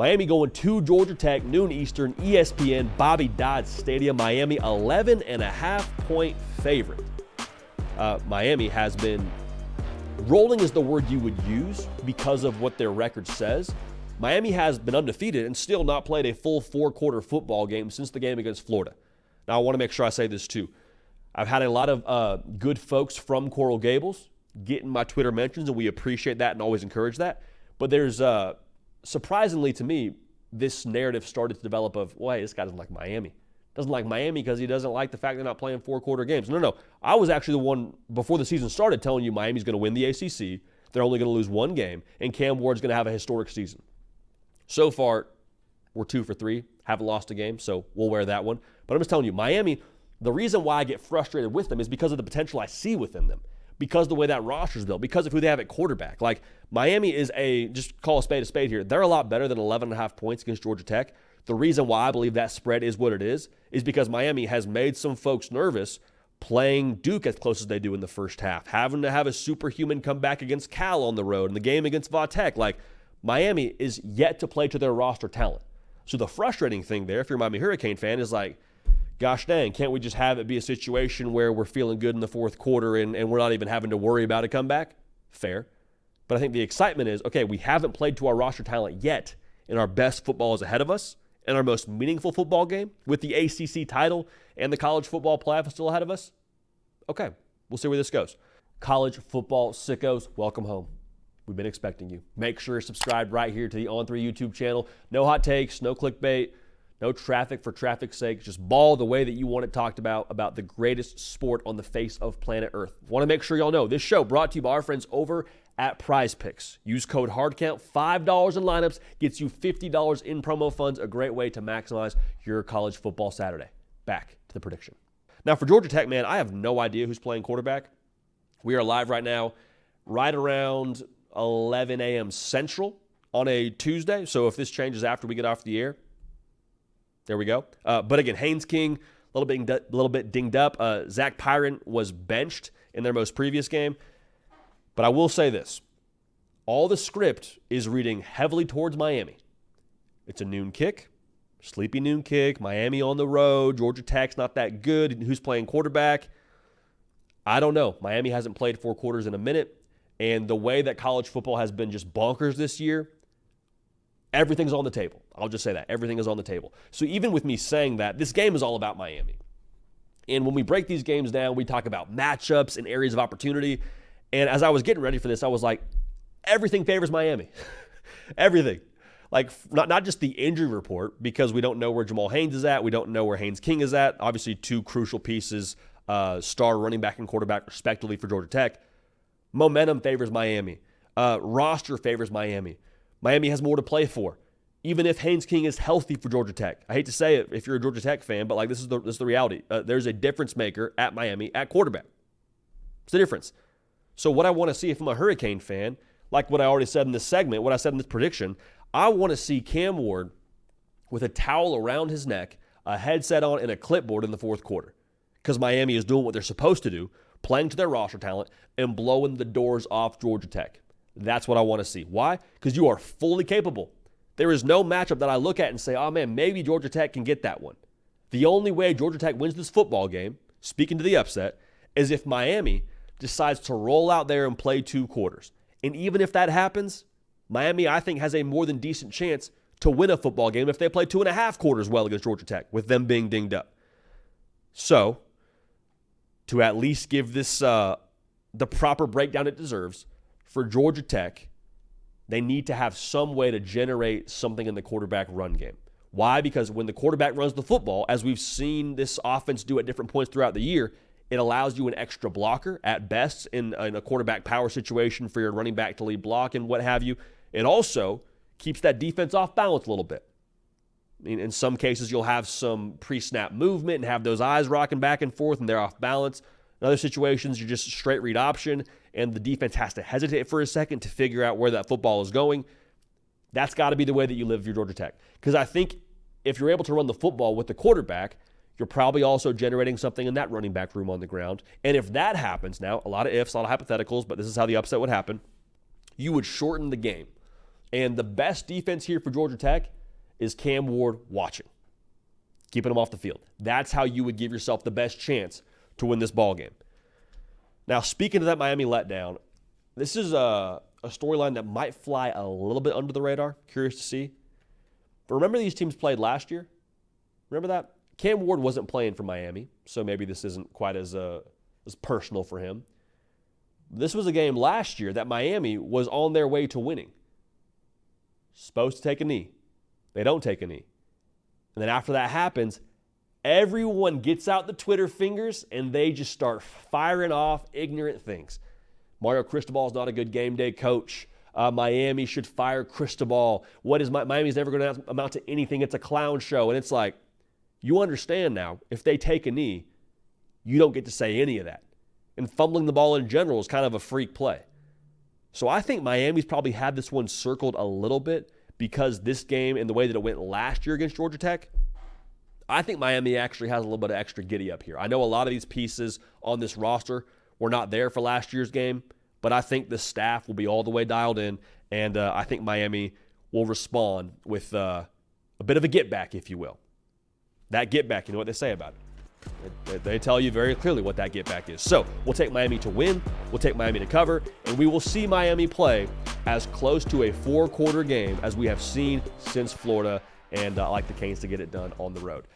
Miami going to Georgia Tech, noon Eastern, ESPN, Bobby Dodd Stadium. Miami, 11.5-point favorite. Miami has been, rolling is the word you would use because of what their record says. Miami has been undefeated and still not played a full four-quarter football game since the game against Florida. Now, I want to make sure I say this too. I've had a lot of good folks from Coral Gables get in my Twitter mentions, and we appreciate that and always encourage that. But there's, surprisingly to me, this narrative started to develop of, well, hey, this guy doesn't like Miami. Doesn't like Miami because he doesn't like the fact they're not playing four-quarter games. No. I was actually the one, before the season started, telling you Miami's going to win the ACC. They're only going to lose one game, and Cam Ward's going to have a historic season. So far, we're 2 for 3. Haven't lost a game, so we'll wear that one. But I'm just telling you, Miami, the reason why I get frustrated with them is because of the potential I see within them, because of the way that roster's built, because of who they have at quarterback. Like, Miami is just call a spade here. They're a lot better than 11.5 points against Georgia Tech. The reason why I believe that spread is what it is because Miami has made some folks nervous playing Duke as close as they do in the first half, having to have a superhuman comeback against Cal on the road in the game against Va Tech. Like, Miami is yet to play to their roster talent. So the frustrating thing there, if you're a Miami Hurricane fan, is like, gosh dang, can't we just have it be a situation where we're feeling good in the fourth quarter and we're not even having to worry about a comeback? Fair. But I think the excitement is, okay, we haven't played to our roster talent yet, and our best football is ahead of us, and our most meaningful football game with the ACC title and the college football playoff still ahead of us. Okay, we'll see where this goes. College football sickos, welcome home. We've been expecting you. Make sure you're subscribed right here to the On3 YouTube channel. No hot takes, no clickbait, no traffic for traffic's sake. Just ball the way that you want it talked about the greatest sport on the face of planet Earth. Want to make sure y'all know this show brought to you by our friends over at Prize Picks. Use code HARDCOUNT, $5 in lineups, gets you $50 in promo funds. A great way to maximize your college football Saturday. Back to the prediction. Now for Georgia Tech, man, I have no idea who's playing quarterback. We are live right now, right around 11 a.m. Central on a Tuesday. So if this changes after we get off the air, there we go. But again, Haynes King, a little bit dinged up. Zach Pyron was benched in their most previous game. But I will say this. All the script is reading heavily towards Miami. It's a noon kick, sleepy noon kick, Miami on the road, Georgia Tech's not that good. Who's playing quarterback? I don't know. Miami hasn't played 4 quarters in a minute. And the way that college football has been just bonkers this year, everything's on the table. I'll just say that. Everything is on the table. So even with me saying that, this game is all about Miami. And when we break these games down, we talk about matchups and areas of opportunity. And as I was getting ready for this, I was like, everything favors Miami. Everything. Like, not just the injury report, because we don't know where Jamal Haynes is at. We don't know where Haynes King is at. Obviously, 2 crucial pieces, star running back and quarterback, respectively, for Georgia Tech. Momentum favors Miami. Roster favors Miami. Miami has more to play for, even if Haynes King is healthy for Georgia Tech. I hate to say it if you're a Georgia Tech fan, but like this is the reality. There's a difference maker at Miami at quarterback. It's the difference. So what I want to see if I'm a Hurricane fan, like what I already said in this segment, what I said in this prediction, I want to see Cam Ward with a towel around his neck, a headset on, and a clipboard in the fourth quarter, because Miami is doing what they're supposed to do, playing to their roster talent, and blowing the doors off Georgia Tech. That's what I want to see. Why? Because you are fully capable. There is no matchup that I look at and say, oh man, maybe Georgia Tech can get that one. The only way Georgia Tech wins this football game, speaking to the upset, is if Miami decides to roll out there and play 2 quarters. And even if that happens, Miami, I think, has a more than decent chance to win a football game if they play 2.5 quarters well against Georgia Tech, with them being dinged up. So, to at least give this the proper breakdown it deserves, for Georgia Tech, they need to have some way to generate something in the quarterback run game. Why? Because when the quarterback runs the football, as we've seen this offense do at different points throughout the year, it allows you an extra blocker at best in a quarterback power situation for your running back to lead block and what have you. It also keeps that defense off balance a little bit. I mean, in some cases, you'll have some pre-snap movement and have those eyes rocking back and forth and they're off balance. In other situations, you're just straight read option and the defense has to hesitate for a second to figure out where that football is going. That's got to be the way that you live if you're Georgia Tech. Because I think if you're able to run the football with the quarterback, you're probably also generating something in that running back room on the ground. And if that happens, now, a lot of ifs, a lot of hypotheticals, but this is how the upset would happen, you would shorten the game. And the best defense here for Georgia Tech is Cam Ward watching, keeping him off the field. That's how you would give yourself the best chance to win this ball game. Now, speaking of that Miami letdown, this is a storyline that might fly a little bit under the radar. Curious to see. But remember these teams played last year? Remember that? Cam Ward wasn't playing for Miami, so maybe this isn't quite as personal for him. This was a game last year that Miami was on their way to winning. Supposed to take a knee. They don't take a knee. And then after that happens, everyone gets out the Twitter fingers and they just start firing off ignorant things. Mario Cristobal is not a good game day coach. Miami should fire Cristobal. Miami's never going to amount to anything. It's a clown show. And it's like, you understand now, if they take a knee, you don't get to say any of that. And fumbling the ball in general is kind of a freak play. So I think Miami's probably had this one circled a little bit because this game and the way that it went last year against Georgia Tech, I think Miami actually has a little bit of extra giddy up here. I know a lot of these pieces on this roster were not there for last year's game, but I think the staff will be all the way dialed in, and I think Miami will respond with a bit of a get-back, if you will. That get-back, you know what they say about it. They tell you very clearly what that get-back is. So we'll take Miami to win, we'll take Miami to cover, and we will see Miami play as close to a four-quarter game as we have seen since Florida, and I like the Canes to get it done on the road.